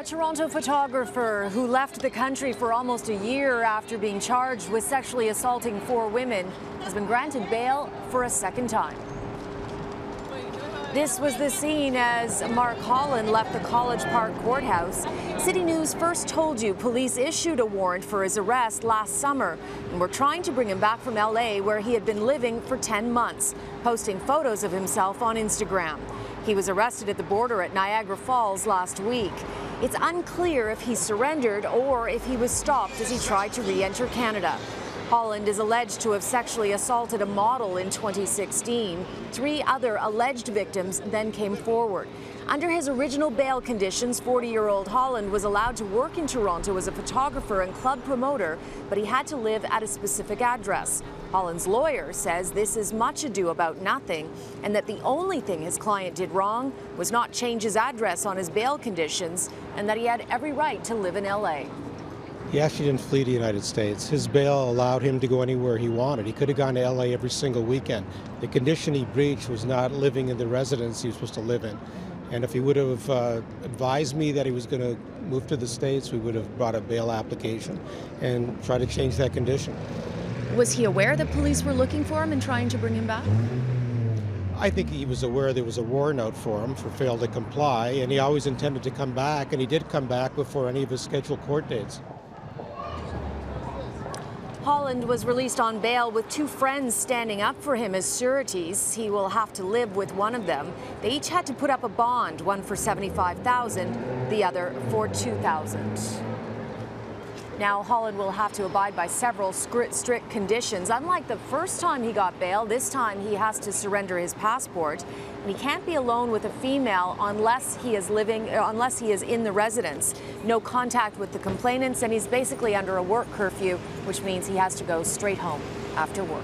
A Toronto photographer who left the country for almost a year after being charged with sexually assaulting 4 women has been granted bail for a second time. This was the scene as Mark Holland left the College Park courthouse. City News first told you police issued a warrant for his arrest last summer and were trying to bring him back from LA, where he had been living for 10 months, posting photos of himself on Instagram. He was arrested at the border at Niagara Falls last week. It's unclear if he surrendered or if he was stopped as he tried to re-enter Canada. Holland is alleged to have sexually assaulted a model in 2016. 3 other alleged victims then came forward. Under his original bail conditions, 40-year-old Holland was allowed to work in Toronto as a photographer and club promoter, but he had to live at a specific address. Holland's lawyer says this is much ado about nothing, and that the only thing his client did wrong was not change his address on his bail conditions, and that he had every right to live in LA. He actually didn't flee the United States. His bail allowed him to go anywhere he wanted. He could have gone to LA every single weekend. The condition he breached was not living in the residence he was supposed to live in. And if he would have advised me that he was going to move to the States, we would have brought a bail application and tried to change that condition. Was he aware that police were looking for him and trying to bring him back? I think he was aware there was a warrant out for him for fail to comply, and he always intended to come back, and he did come back before any of his scheduled court dates. Holland was released on bail with 2 friends standing up for him as sureties. He will have to live with one of them. They each had to put up a bond, one for $75,000, the other for $2,000. Now, Holland will have to abide by several strict conditions. Unlike the first time he got bail, this time he has to surrender his passport. And he can't be alone with a female unless he is in the residence. No contact with the complainants, and he's basically under a work curfew, which means he has to go straight home after work.